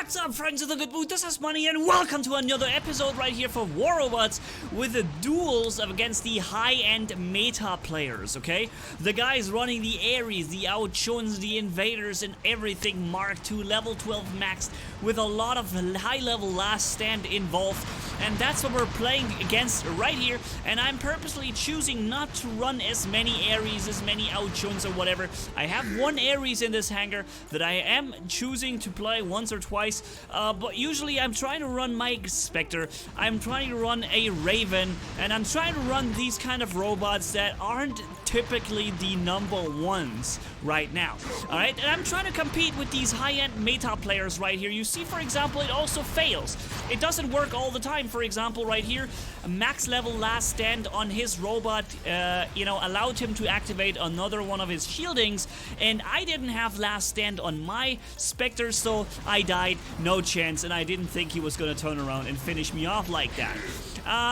What's up, friends of the good mood? This is Manni and welcome to another episode right here for War Robots with the duels against the high-end meta players, okay? The guys running the ARES, the JUNs, the invaders and everything Mark II level 12 maxed with a lot of high-level last stand involved, and that's what we're playing against right here. And I'm purposely choosing not to run as many ARES, as many JUNs or whatever. I have one ARES in this hangar that I am choosing to play once or twice, but usually I'm trying to run my Spectre, I'm trying to run a Raven, and I'm trying to run these kind of robots that aren't typically the #1s right now. Alright, and I'm trying to compete with these high-end meta players right here. You see, for example, it also fails. It doesn't work all the time. For example, right here, a max level last stand on his robot, allowed him to activate another one of his shieldings, and I didn't have last stand on my Spectre, so I died, no chance, and I didn't think he was gonna turn around and finish me off like that.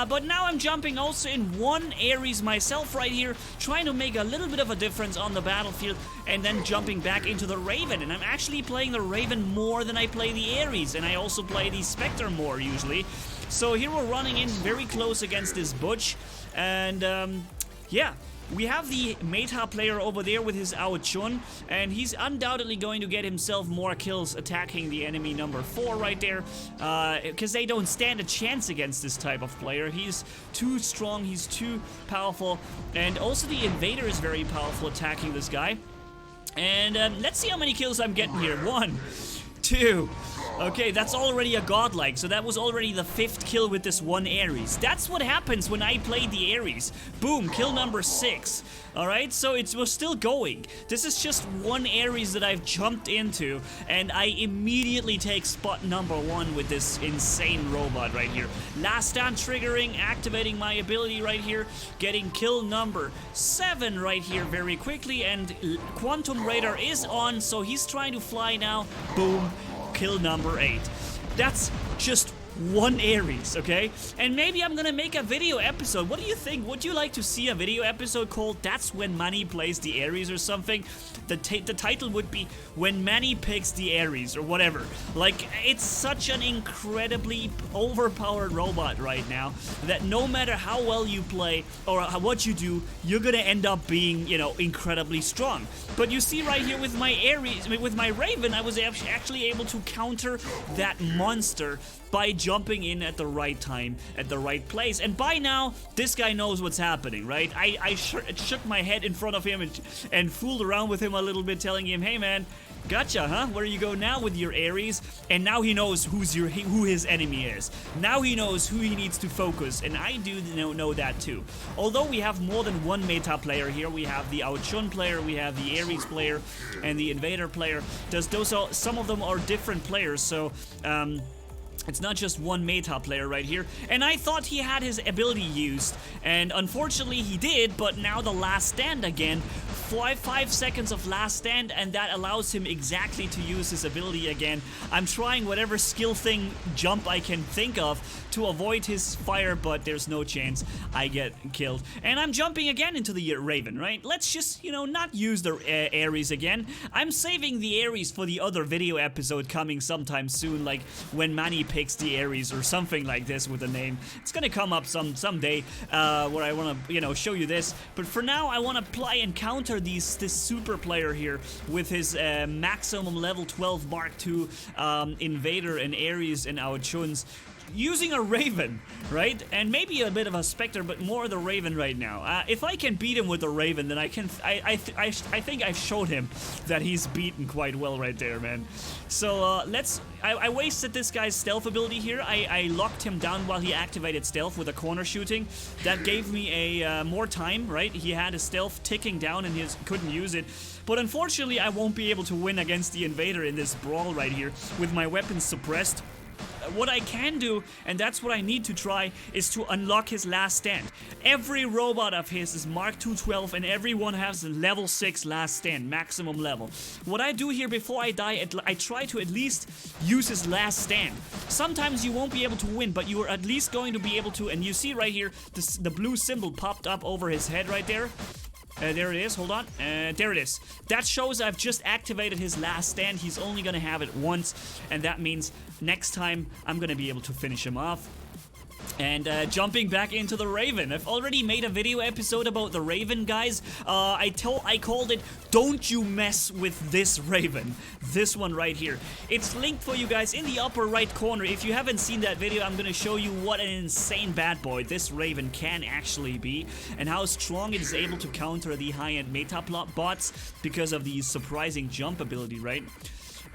But now I'm jumping also in one ARES myself right here, trying to make a little bit of a difference on the battlefield, and then jumping back into the Raven. And I'm actually playing the Raven more than I play the ARES, and I also play the Spectre more usually. So here we're running in very close against this Butch, and yeah. We have the meta player over there with his JUN, and he's undoubtedly going to get himself more kills attacking the enemy number 4 right there, because they don't stand a chance against this type of player. He's too strong, he's too powerful, and also the invader is very powerful attacking this guy. And let's see how many kills I'm getting here. 1, 2... Okay, that's already a godlike, so that was already the 5th kill with this one ARES. That's what happens when I play the ARES. Boom, kill number 6. Alright, so it was still going. This is just one ARES that I've jumped into, and I immediately take spot number 1 with this insane robot right here. Last stand triggering, activating my ability right here, getting kill number 7 right here very quickly, and Quantum Radar is on, so he's trying to fly now. Boom. Kill number 8. That's just one ARES, okay? And maybe I'm gonna make a video episode. What do you think? Would you like to see a video episode called That's When Manni Plays the ARES or something? The title would be When Manni Picks the ARES or whatever. Like, it's such an incredibly overpowered robot right now that no matter how well you play or what you do, you're gonna end up being, incredibly strong. But you see right here with my ARES, with my Raven, I was actually able to counter that monster by jumping in at the right time, at the right place. And by now, this guy knows what's happening, right? I shook my head in front of him and fooled around with him a little bit, telling him, hey man, gotcha, huh? Where you go now with your ARES? And now he knows who his enemy is. Now he knows who he needs to focus, and I do know that too. Although we have more than one meta player here, we have the JUN player, we have the ARES player, and the invader player. Some of them are different players, so it's not just one meta player right here. And I thought he had his ability used, and unfortunately he did, but now the last stand again. 5 seconds of last stand, and that allows him exactly to use his ability again. I'm trying whatever skill thing jump I can think of to avoid his fire, but there's no chance I get killed. And I'm jumping again into the Raven, right? Let's just, not use the ARES again. I'm saving the ARES for the other video episode coming sometime soon, like when Manni picks the ARES or something like this with a name. It's gonna come up someday where I want to, show you this. But for now, I want to play and counter this super player here with his maximum level 12 Mark II invader and ARES and JUNs, using a Raven, right? And maybe a bit of a Spectre, but more the Raven right now. If I can beat him with the Raven, then I think I've showed him that he's beaten quite well right there, man. So I wasted this guy's stealth ability here. I locked him down while he activated stealth with a corner shooting. That gave me a more time, right? He had his stealth ticking down and he couldn't use it. But unfortunately, I won't be able to win against the invader in this brawl right here with my weapons suppressed. What I can do, and that's what I need to try, is to unlock his last stand. Every robot of his is Mark II 12, and everyone has a level 6 last stand, maximum level. What I do here before I die, I try to at least use his last stand. Sometimes you won't be able to win, but you are at least going to be able to, and you see right here, the blue symbol popped up over his head right there. There it is, hold on. There it is. That shows I've just activated his last stand. He's only gonna have it once, and that means next time I'm gonna be able to finish him off. And jumping back into the Raven. I've already made a video episode about the Raven, guys. I called it, "Don't you mess with this Raven." This one right here. It's linked for you guys in the upper right corner. If you haven't seen that video, I'm gonna show you what an insane bad boy this Raven can actually be, and how strong it is able to counter the high-end meta bots because of the surprising jump ability, right?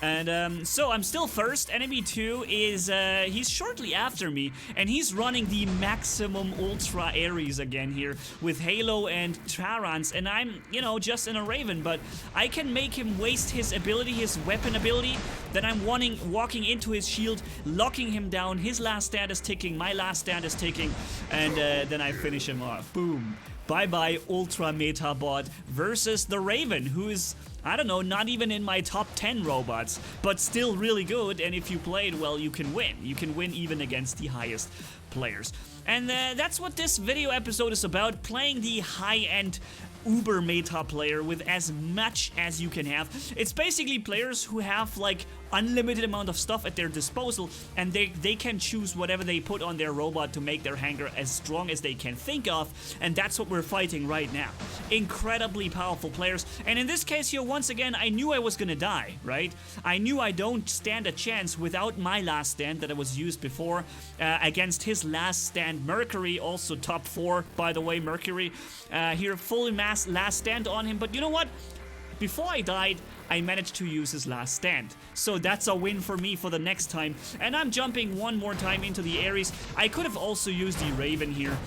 And so I'm still first. Enemy 2 is, he's shortly after me, and he's running the maximum ultra ARES again here with Halo and Tarans, and I'm, you know, just in a Raven, but I can make him waste his ability, his weapon ability, then I'm walking into his shield, locking him down, his last stand is ticking, my last stand is ticking, and then I finish him off. Boom. Bye-bye ultra meta bot versus the Raven, who is, I don't know, not even in my top 10 robots, but still really good, and if you play it well, you can win. You can win even against the highest players. And that's what this video episode is about, playing the high-end uber meta player with as much as you can have. It's basically players who have like unlimited amount of stuff at their disposal, and they can choose whatever they put on their robot to make their hanger as strong as they can think of, and that's what we're fighting right now. Incredibly powerful players, and in this case here, once again, I knew I was gonna die, right? I knew I don't stand a chance without my last stand that I was used before against his last stand, Mercury, also top 4, by the way, Mercury. Here, fully mass last stand on him, but you know what? Before I died, I managed to use his last stand. So that's a win for me for the next time. And I'm jumping one more time into the ARES. I could have also used the Raven here,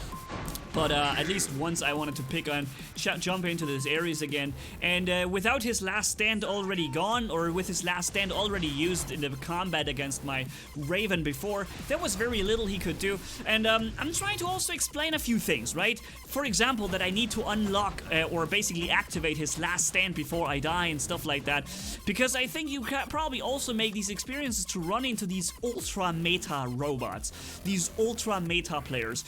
but at least once I wanted to pick on, jump into this ARES again. And without his last stand already gone, or with his last stand already used in the combat against my Raven before, there was very little he could do. And I'm trying to also explain a few things, right? For example, that I need to unlock or basically activate his last stand before I die and stuff like that. Because I think you can probably also make these experiences to run into these ultra meta robots, these ultra meta players.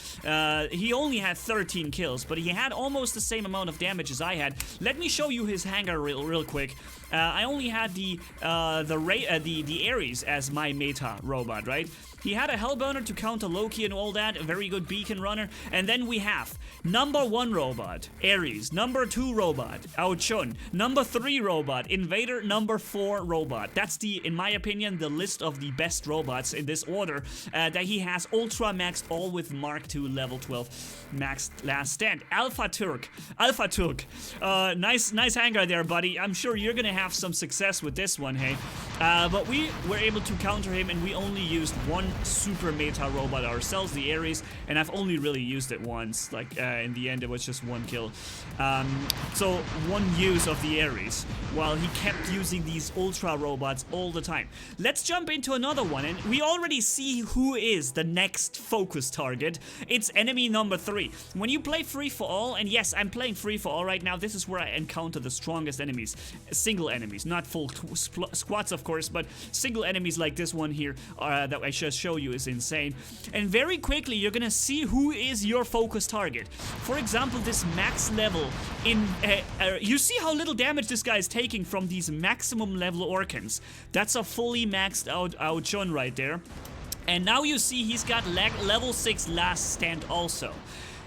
He only had 13 kills, but he had almost the same amount of damage as I had. Let me show you his hanger real quick. I only had the ARES as my meta robot, right? He had a Hellburner to counter Loki and all that, a very good beacon runner. And then we have number 1 robot, ARES, number 2 robot, JUN, number 3 robot, Invader, number 4 robot. That's in my opinion, the list of the best robots in this order that he has ultra maxed, all with Mark II level 12 maxed last stand. Alpha Turk, nice hanger there, buddy. I'm sure you're gonna have some success with this one, hey. But we were able to counter him, and we only used one super meta robot ourselves, the ARES, and I've only really used it once. Like in the end, it was just 1 kill. So 1 use of the ARES, while he kept using these ultra robots all the time. Let's jump into another one, and we already see who is the next focus target. It's enemy number 3. When you play free for all, and yes, I'm playing free for all right now, this is where I encounter the strongest enemies. Single enemies, not full squads of course, but single enemies like this one here that I just show you is insane. And very quickly you're gonna see who is your focus target. For example, this max level in you see how little damage this guy is taking from these maximum level Orcans. That's a fully maxed out JUN right there. And now you see he's got level 6 last stand also.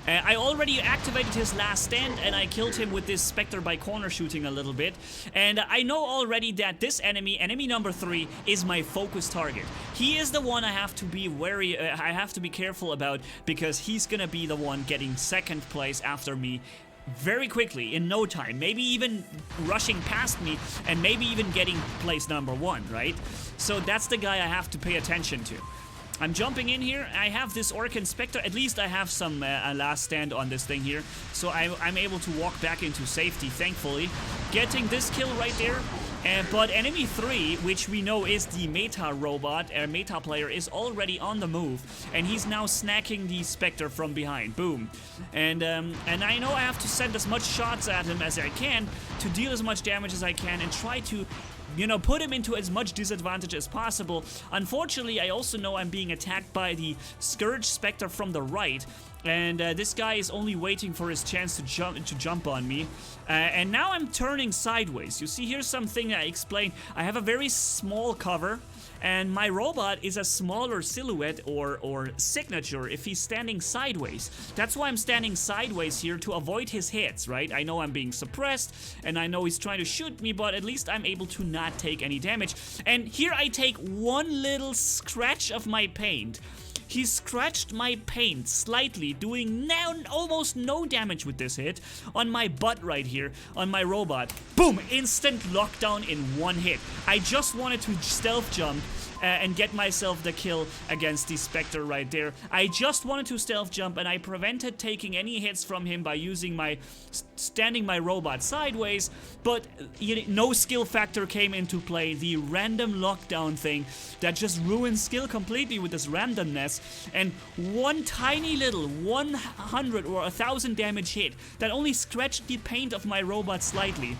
I already activated his last stand, and I killed him with this Spectre by corner shooting a little bit. And I know already that this enemy number 3, is my focus target. He is the one I have to be wary, I have to be careful about, because he's gonna be the one getting 2nd place after me very quickly, in no time, maybe even rushing past me, and maybe even getting place number 1, right? So that's the guy I have to pay attention to. I'm jumping in here. I have this Orcan Spectre. At least I have some last stand on this thing here. So I'm able to walk back into safety, thankfully. Getting this kill right there. But enemy 3, which we know is the meta robot, meta player, is already on the move. And he's now snacking the Spectre from behind. Boom. And I know I have to send as much shots at him as I can to deal as much damage as I can and try to you know, put him into as much disadvantage as possible. Unfortunately, I also know I'm being attacked by the Scourge Spectre from the right, and this guy is only waiting for his chance to jump on me. And now I'm turning sideways. You see, here's something I explained. I have a very small cover, and my robot is a smaller silhouette or signature if he's standing sideways. That's why I'm standing sideways here, to avoid his hits, right? I know I'm being suppressed, and I know he's trying to shoot me, but at least I'm able to not take any damage. And here I take one little scratch of my paint. He scratched my paint slightly, doing now almost no damage with this hit on my butt right here, on my robot. Boom! Instant lockdown in one hit. I just wanted to stealth jump and get myself the kill against the Spectre right there. I just wanted to stealth jump, and I prevented taking any hits from him by using my standing my robot sideways, but no skill factor came into play. The random lockdown thing that just ruins skill completely with this randomness, and one tiny little 100 or 1000 damage hit that only scratched the paint of my robot slightly.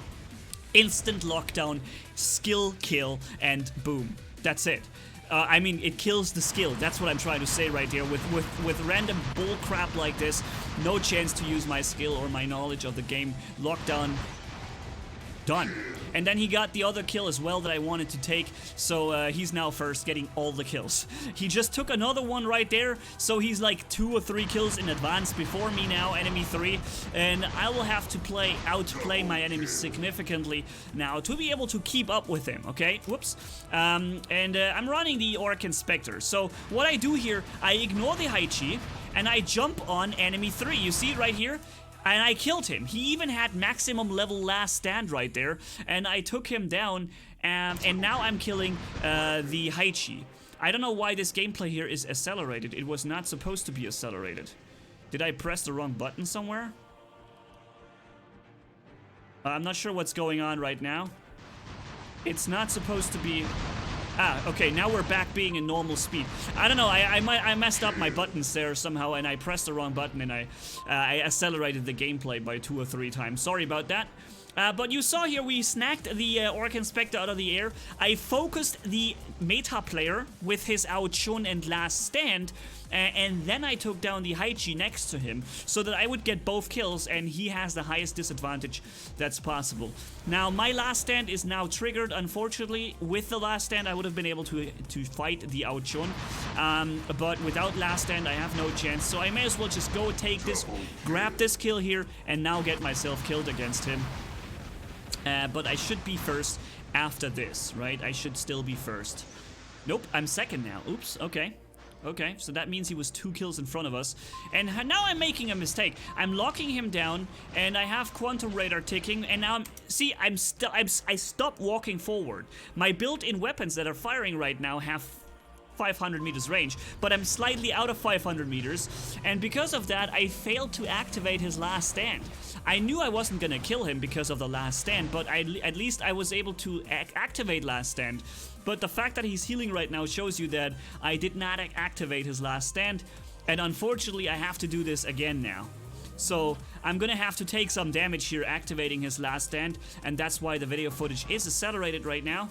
Instant lockdown, skill kill, and boom. That's it. I mean, it kills the skill. That's what I'm trying to say right here. With random bull crap like this, no chance to use my skill or my knowledge of the game. Lockdown, done. And then he got the other kill as well that I wanted to take, so he's now first, getting all the kills. He just took another one right there, so he's like 2 or 3 kills in advance before me now, enemy 3, and I will have to outplay my enemies significantly now to be able to keep up with him, okay? Whoops. I'm running the Orc Inspector, so what I do here, I ignore the Hize, and I jump on enemy 3. You see it right here? And I killed him. He even had maximum level last stand right there, and I took him down, and now I'm killing the Hize. I don't know why this gameplay here is accelerated. It was not supposed to be accelerated. Did I press the wrong button somewhere? I'm not sure what's going on right now. It's not supposed to be... Ah, okay, now we're back being in normal speed. I don't know, I messed up my buttons there somehow, and I pressed the wrong button, and I accelerated the gameplay by 2 or 3 times. Sorry about that. But you saw here we snagged the Orc Inspector out of the air. I focused the meta player with his JUN and last stand, and then I took down the Hize next to him so that I would get both kills, and he has the highest disadvantage that's possible. Now my last stand is now triggered. Unfortunately, with the last stand I would have been able to fight the JUN, but without last stand I have no chance, so I may as well just go take this, grab this kill here, and now get myself killed against him. But I should be first after this, right? I should still be first. Nope, I'm second now. Oops, okay. Okay, so that means he was 2 kills in front of us. And now I'm making a mistake. I'm locking him down, and I have quantum radar ticking, and now I stopped walking forward. My built-in weapons that are firing right now have 500 meters range, but I'm slightly out of 500 meters, and because of that I failed to activate his last stand. I knew I wasn't gonna kill him because of the last stand, but at least I was able to activate last stand. But the fact that he's healing right now shows you that I did not activate his last stand, and unfortunately I have to do this again now. So I'm gonna have to take some damage here activating his last stand, and that's why the video footage is accelerated right now.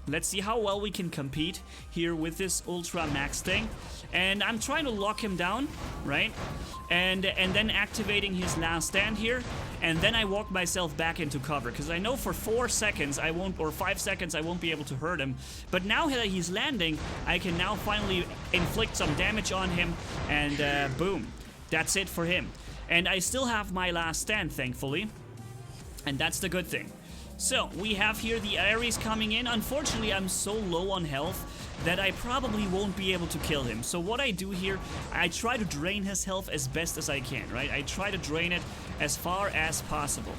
Let's see how well we can compete here with this Ultra Max thing. And I'm trying to lock him down, right? And then activating his last stand here. And then I walk myself back into cover, because I know for 4 seconds I won't, or 5 seconds I won't be able to hurt him. But now that he's landing, I can now finally inflict some damage on him, and boom. That's it for him. And I still have my last stand, thankfully. And that's the good thing. So, we have here the ARES coming in. Unfortunately, I'm so low on health that I probably won't be able to kill him. So what I do here, I try to drain his health as best as I can, right? I try to drain it as far as possible.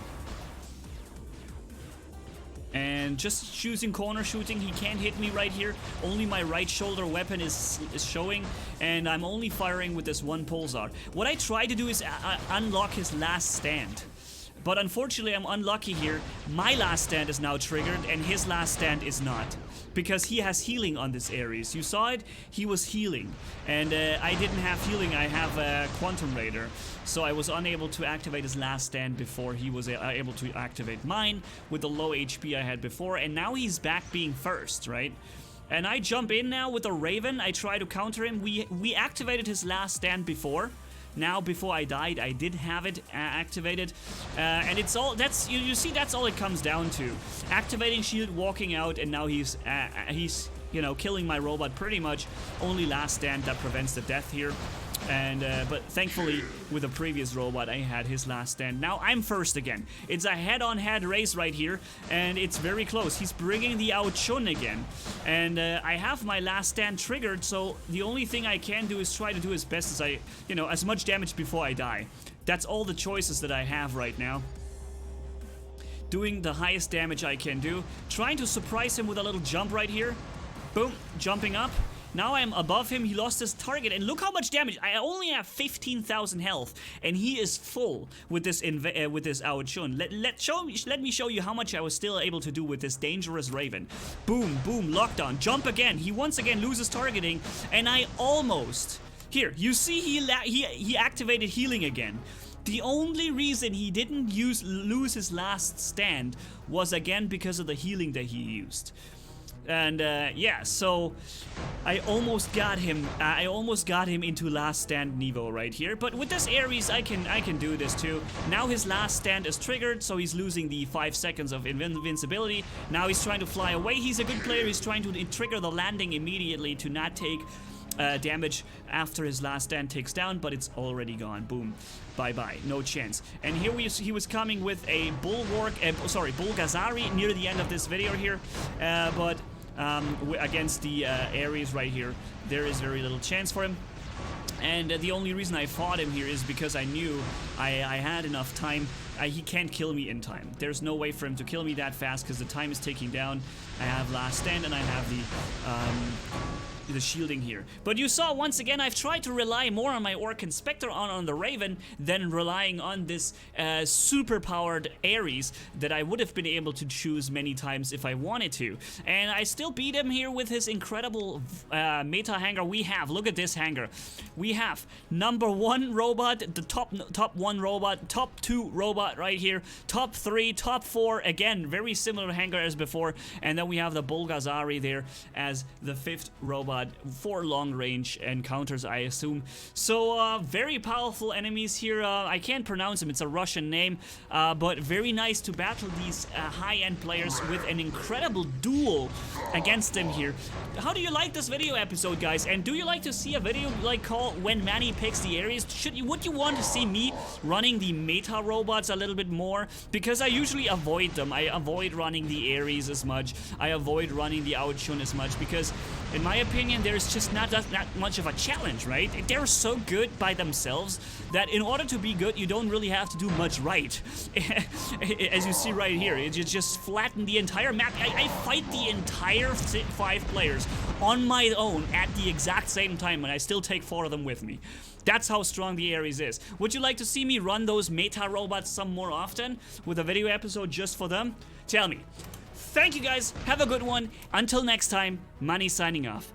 And just choosing corner shooting, he can't hit me right here. Only my right shoulder weapon is showing, and I'm only firing with this one pulsar. What I try to do is unlock his last stand. But unfortunately, I'm unlucky here. My last stand is now triggered, and his last stand is not. because he has healing on this Ares. You saw it? He was healing. And I didn't have healing, I have Quantum Raider. So I was unable to activate his last stand before he was able to activate mine with the low HP I had before. And now he's back being first, right? And I jump in now with a Raven. I try to counter him. We activated his last stand before. Now, before I died, I did have it activated, and it's all, that's, you see, that's all it comes down to. Activating shield, walking out, and now he's you know, killing my robot pretty much. Only last stand that prevents the death here. And but thankfully, with the previous robot, I had his last stand. Now I'm first again. It's a head-on-head race right here, and it's very close. He's bringing the out JUN again, and I have my last stand triggered. So the only thing I can do is try to do as best as I, you know, as much damage before I die. That's all the choices that I have right now. Doing the highest damage I can do. Trying to surprise him with a little jump right here. Boom, jumping up. Now I'm above him, he lost his target, and look how much damage. I only have 15,000 health, and he is full with this out JUN. Let me show you how much I was still able to do with this dangerous Raven. Boom, boom, lockdown, jump again. He once again loses targeting, and I almost... Here, you see he activated healing again. The only reason he didn't lose his last stand was again because of the healing that he used. And yeah, so I almost got him. I almost got him into last stand Niveau right here. But with this Ares, I can do this too. Now his last stand is triggered, so he's losing the 5 seconds of invincibility. Now he's trying to fly away. He's a good player. He's trying to trigger the landing immediately to not take damage after his last stand takes down, but it's already gone. Boom. Bye-bye. No chance. And here he was coming with a Bulwark, Bulgazari near the end of this video here, but against the Ares right here, there is very little chance for him. And the only reason I fought him here is because I knew I had enough time. He can't kill me in time. There's no way for him to kill me that fast because the time is ticking down. I have last stand and I have the shielding here. But you saw, once again, I've tried to rely more on my Orc Inspector on the Raven than relying on this super powered Ares that I would have been able to choose many times if I wanted to. And I still beat him here with his incredible meta hanger we have. Look at this hanger. We have number 1 robot, the top 1 robot, top 2 robot right here, top 3, top 4, again, very similar hanger as before, and then we have the Bulgazari there as the 5th robot for long range encounters, I assume. So very powerful enemies here. I can't pronounce them, it's a Russian name, but very nice to battle these high-end players with an incredible duel against them here. How do you like this video episode, guys? And do you like to see a video like called When Manni Picks the Ares? Would you want to see me running the meta robots a little bit more? Because I usually avoid them. I avoid running the Ares as much. I avoid running the out JUN as much because, in my opinion, there's just not much of a challenge, right? They're so good by themselves that in order to be good, you don't really have to do much right. As you see right here, you just flatten the entire map. I fight the entire 5 players on my own at the exact same time, and I still take 4 of them with me. That's how strong the Ares is. Would you like to see me run those meta robots some more often with a video episode just for them? Tell me. Thank you guys, have a good one. Until next time, Manni signing off.